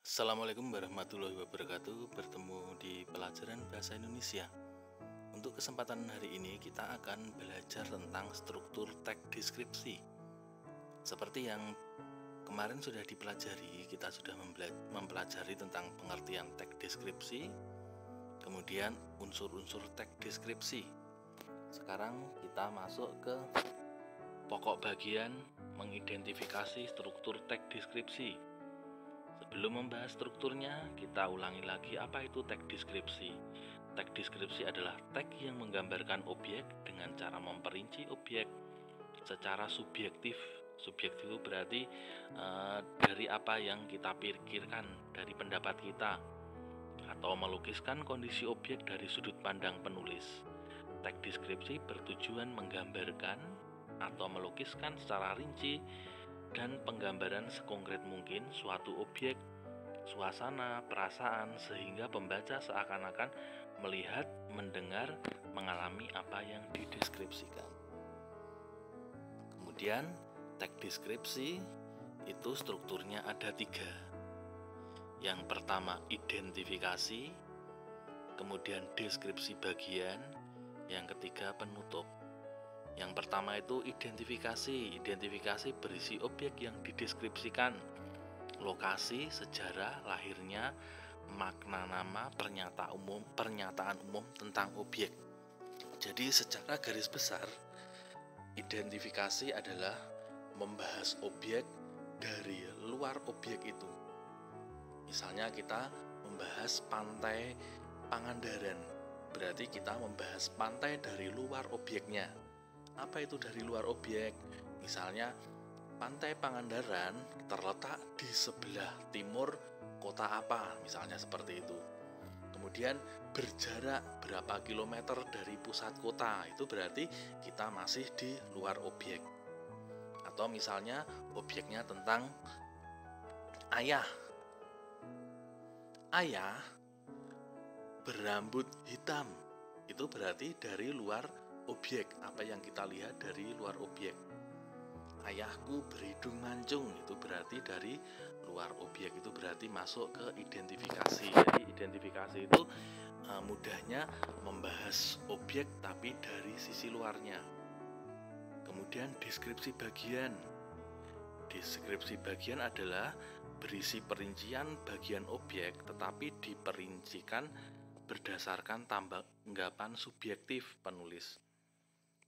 Assalamualaikum warahmatullahi wabarakatuh. Bertemu di pelajaran bahasa Indonesia. Untuk kesempatan hari ini kita akan belajar tentang struktur teks deskripsi. Seperti yang kemarin sudah dipelajari, kita sudah mempelajari tentang pengertian teks deskripsi, kemudian unsur-unsur teks deskripsi. Sekarang kita masuk ke pokok bagian mengidentifikasi struktur teks deskripsi. Sebelum membahas strukturnya, kita ulangi lagi apa itu teks deskripsi. Teks deskripsi adalah teks yang menggambarkan objek dengan cara memperinci objek secara subjektif. Subjektif itu berarti dari apa yang kita pikirkan, dari pendapat kita, atau melukiskan kondisi objek dari sudut pandang penulis. Teks deskripsi bertujuan menggambarkan atau melukiskan secara rinci dan penggambaran sekonkret mungkin suatu objek, suasana, perasaan, sehingga pembaca seakan-akan melihat, mendengar, mengalami apa yang dideskripsikan. Kemudian teks deskripsi itu strukturnya ada 3. Yang pertama identifikasi, kemudian deskripsi bagian, yang ketiga penutup. Yang pertama itu identifikasi. Identifikasi berisi objek yang dideskripsikan, lokasi, sejarah lahirnya, makna nama, pernyataan umum tentang objek. Jadi secara garis besar, identifikasi adalah membahas objek dari luar objek itu. Misalnya kita membahas pantai Pangandaran, berarti kita membahas pantai dari luar objeknya. Apa itu dari luar objek? Misalnya Pantai Pangandaran terletak di sebelah timur kota apa, misalnya seperti itu. Kemudian berjarak berapa kilometer dari pusat kota, itu berarti kita masih di luar objek. Atau misalnya objeknya tentang ayah. Ayah berambut hitam, itu berarti dari luar objek, apa yang kita lihat dari luar objek. Ayahku berhidung mancung, itu berarti dari luar objek, itu berarti masuk ke identifikasi. Jadi identifikasi itu mudahnya membahas objek tapi dari sisi luarnya. Kemudian deskripsi bagian. Deskripsi bagian adalah berisi perincian bagian objek tetapi diperincikan berdasarkan tanggapan subjektif penulis.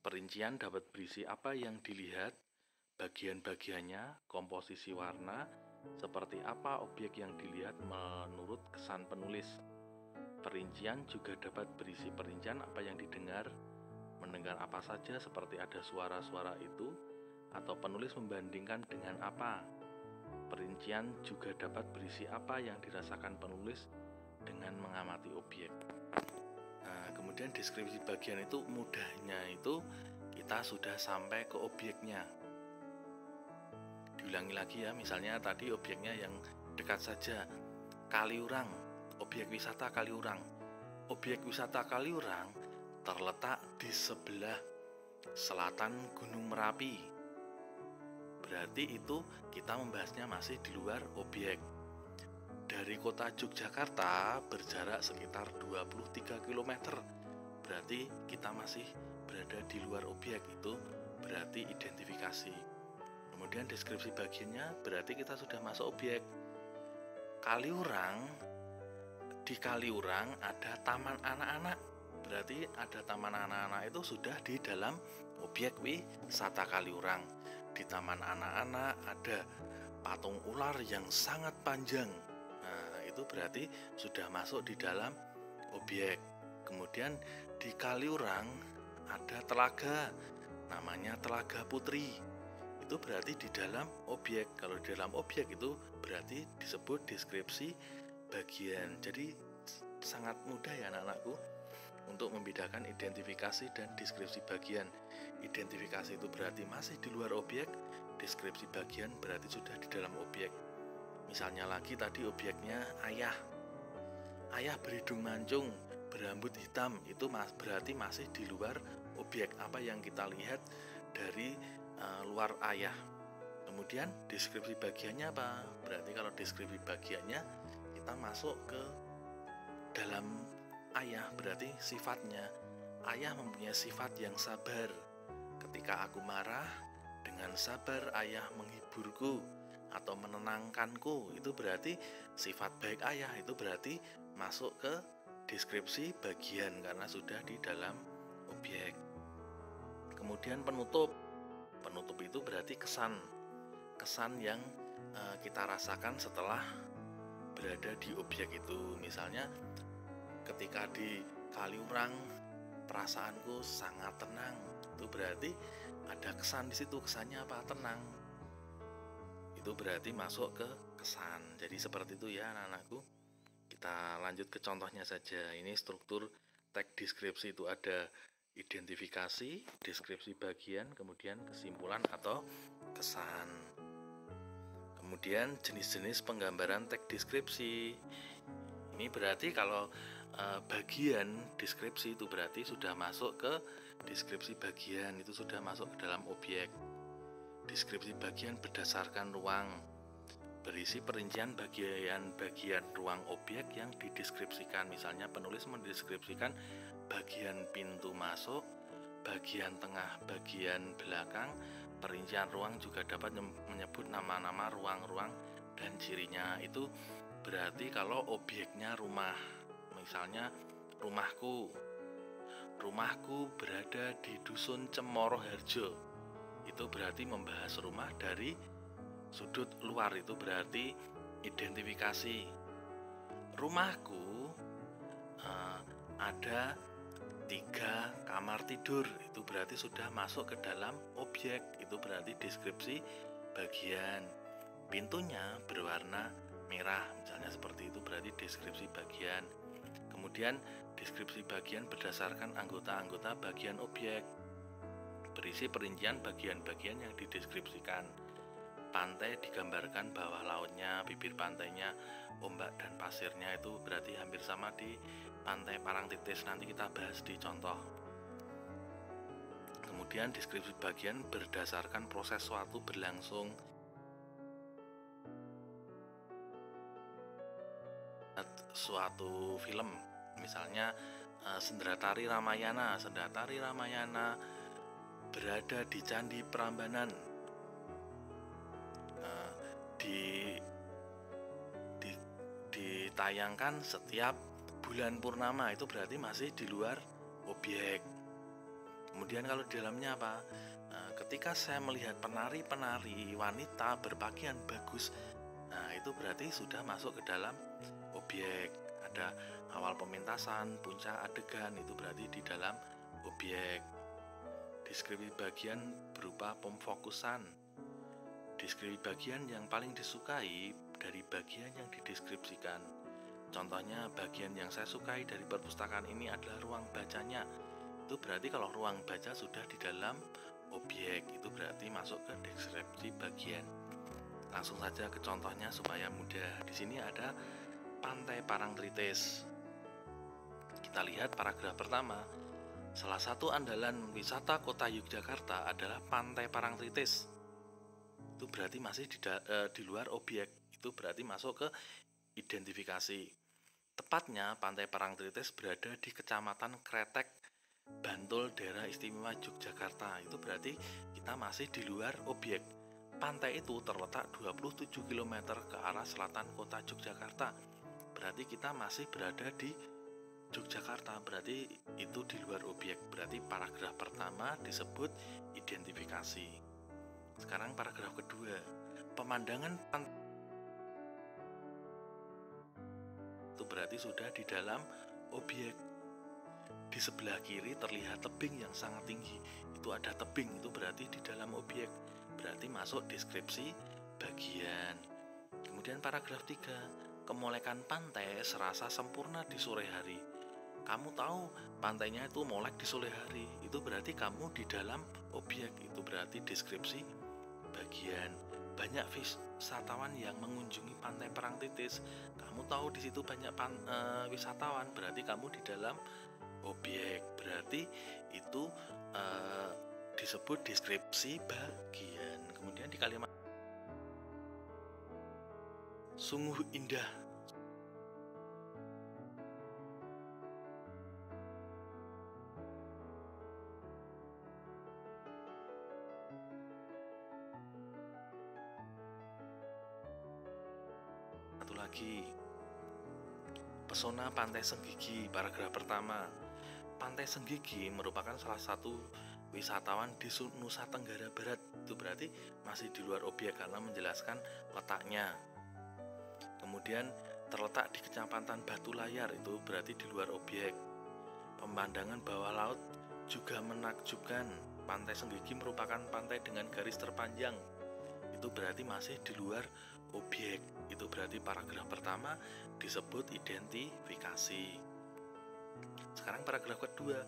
Perincian dapat berisi apa yang dilihat, bagian-bagiannya, komposisi warna, seperti apa objek yang dilihat menurut kesan penulis. Perincian juga dapat berisi perincian apa yang didengar, mendengar apa saja seperti ada suara-suara itu, atau penulis membandingkan dengan apa. Perincian juga dapat berisi apa yang dirasakan penulis dengan mengamati objek. Kemudian deskripsi bagian itu mudahnya itu kita sudah sampai ke objeknya. Diulangi lagi ya, misalnya tadi objeknya yang dekat saja, Kaliurang, objek wisata Kaliurang. Objek wisata Kaliurang terletak di sebelah selatan Gunung Merapi. Berarti itu kita membahasnya masih di luar objek. Dari kota Yogyakarta berjarak sekitar 23 km. Berarti kita masih berada di luar objek, itu berarti identifikasi. Kemudian deskripsi bagiannya berarti kita sudah masuk objek. Kaliurang, di Kaliurang ada taman anak-anak. Berarti ada taman anak-anak itu sudah di dalam objek wisata Kaliurang. Di taman anak-anak ada patung ular yang sangat panjang. Itu berarti sudah masuk di dalam objek. Kemudian di Kaliurang ada telaga, namanya Telaga Putri. Itu berarti di dalam objek. Kalau di dalam objek itu berarti disebut deskripsi bagian. Jadi sangat mudah ya anak-anakku untuk membedakan identifikasi dan deskripsi bagian. Identifikasi itu berarti masih di luar objek, deskripsi bagian berarti sudah di dalam objek. Misalnya lagi tadi objeknya ayah. Ayah berhidung mancung, berambut hitam, itu berarti masih di luar objek, apa yang kita lihat dari luar ayah. Kemudian deskripsi bagiannya apa? Berarti kalau deskripsi bagiannya kita masuk ke dalam ayah, berarti sifatnya. Ayah mempunyai sifat yang sabar. Ketika aku marah, dengan sabar ayah menghiburku atau menenangkanku. Itu berarti sifat baik ayah, itu berarti masuk ke deskripsi bagian karena sudah di dalam objek. Kemudian penutup. Penutup itu berarti kesan yang kita rasakan setelah berada di objek itu. Misalnya ketika di Kaliurang perasaanku sangat tenang, itu berarti ada kesan di situ. Kesannya apa? Tenang. Itu berarti masuk ke kesan. Jadi seperti itu ya anak-anakku. Kita lanjut ke contohnya saja. Ini struktur teks deskripsi, itu ada identifikasi, deskripsi bagian, kemudian kesimpulan atau kesan. Kemudian jenis-jenis penggambaran teks deskripsi. Ini berarti kalau bagian deskripsi itu berarti sudah masuk ke deskripsi bagian, itu sudah masuk ke dalam objek. Deskripsi bagian berdasarkan ruang, berisi perincian bagian ruang objek yang dideskripsikan. Misalnya penulis mendeskripsikan bagian pintu masuk, bagian tengah, bagian belakang. Perincian ruang juga dapat menyebut nama-nama ruang-ruang dan cirinya. Itu berarti kalau objeknya rumah. Misalnya rumahku berada di dusun Cemoroharjo. Itu berarti membahas rumah dari sudut luar, itu berarti identifikasi. Rumahku ada 3 kamar tidur, itu berarti sudah masuk ke dalam objek, itu berarti deskripsi bagian. Pintunya berwarna merah, misalnya seperti itu, berarti deskripsi bagian. Kemudian deskripsi bagian berdasarkan anggota-anggota bagian objek, berisi perincian bagian-bagian yang dideskripsikan. Pantai digambarkan bawah lautnya, bibir pantainya, ombak dan pasirnya, itu berarti hampir sama di Pantai Parangtritis, nanti kita bahas di contoh. Kemudian deskripsi bagian berdasarkan proses suatu berlangsung. Suatu film, misalnya Sendratari Ramayana berada di Candi Prambanan, ditayangkan setiap bulan purnama, itu berarti masih di luar objek. Kemudian kalau di dalamnya apa? Ketika saya melihat penari-penari wanita berpakaian bagus, nah itu berarti sudah masuk ke dalam objek. Ada awal pementasan, puncak adegan, itu berarti di dalam objek. Deskripsi bagian berupa pemfokusan. Deskripsi bagian yang paling disukai dari bagian yang dideskripsikan. Contohnya bagian yang saya sukai dari perpustakaan ini adalah ruang bacanya. Itu berarti kalau ruang baca sudah di dalam objek, itu berarti masuk ke deskripsi bagian. Langsung saja ke contohnya supaya mudah. Di sini ada Pantai Parangtritis. Kita lihat paragraf pertama. Salah satu andalan wisata kota Yogyakarta adalah Pantai Parangtritis. Itu berarti masih di luar objek. Itu berarti masuk ke identifikasi. Tepatnya Pantai Parangtritis berada di Kecamatan Kretek, Bantul, daerah istimewa Yogyakarta. Itu berarti kita masih di luar objek. Pantai itu terletak 27 km ke arah selatan kota Yogyakarta. Berarti kita masih berada di Yogyakarta, berarti itu di luar objek. Berarti paragraf pertama disebut identifikasi. Sekarang paragraf kedua. Pemandangan pantai itu berarti sudah di dalam objek. Di sebelah kiri terlihat tebing yang sangat tinggi. Itu ada tebing, itu berarti di dalam objek. Berarti masuk deskripsi bagian. Kemudian paragraf 3. Kemolekan pantai serasa sempurna di sore hari. Kamu tahu pantainya itu molek di sore hari. Itu berarti kamu di dalam objek. Itu berarti deskripsi bagian. Banyak wisatawan yang mengunjungi Pantai Parangtritis. Kamu tahu di situ banyak wisatawan, berarti kamu di dalam objek. Berarti itu disebut deskripsi bagian. Kemudian di kalimat sungguh indah lagi. Pesona Pantai Senggigi, paragraf pertama. Pantai Senggigi merupakan salah satu wisatawan di Nusa Tenggara Barat. Itu berarti masih di luar objek karena menjelaskan letaknya. Kemudian terletak di Kecamatan Batu Layar, itu berarti di luar objek. Pemandangan bawah laut juga menakjubkan. Pantai Senggigi merupakan pantai dengan garis terpanjang. Itu berarti masih di luar objek. Itu berarti paragraf pertama disebut identifikasi. Sekarang paragraf kedua,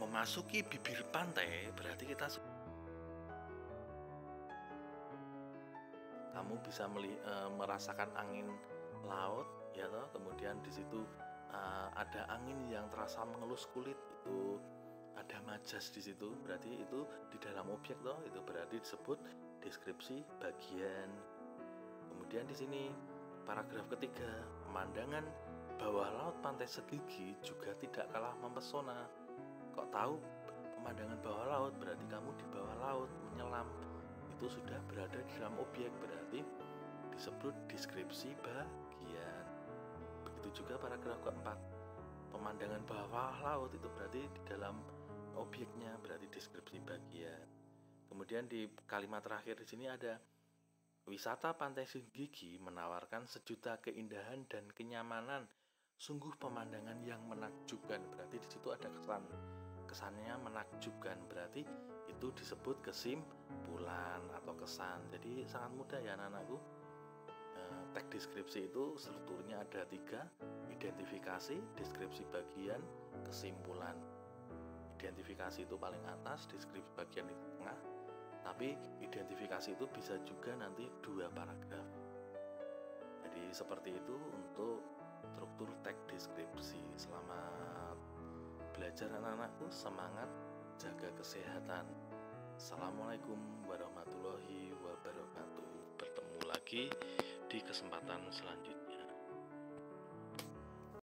memasuki bibir pantai berarti kamu bisa merasakan angin laut, ya toh. Kemudian di situ ada angin yang terasa mengelus kulit, itu ada majas di situ, berarti itu di dalam objek toh. Itu berarti disebut deskripsi bagian. Kemudian di sini paragraf ketiga, pemandangan bawah laut Pantai Senggigi juga tidak kalah mempesona. Kok tahu pemandangan bawah laut? Berarti kamu di bawah laut menyelam, itu sudah berada di dalam objek, berarti disebut deskripsi bagian. Begitu juga paragraf keempat, pemandangan bawah laut itu berarti di dalam objeknya, berarti deskripsi bagian. Kemudian di kalimat terakhir di sini ada wisata Pantai Senggigi menawarkan sejuta keindahan dan kenyamanan, sungguh pemandangan yang menakjubkan. Berarti di situ ada kesannya menakjubkan, berarti itu disebut kesimpulan atau kesan. Jadi sangat mudah ya anak-anakku. Teks deskripsi itu strukturnya ada 3, identifikasi, deskripsi bagian, kesimpulan. Identifikasi itu paling atas, deskripsi bagian di tengah. Tapi identifikasi itu bisa juga nanti 2 paragraf. Jadi seperti itu untuk struktur teks deskripsi. Selamat belajar anak-anakku, semangat, jaga kesehatan. Assalamualaikum warahmatullahi wabarakatuh. Bertemu lagi di kesempatan selanjutnya.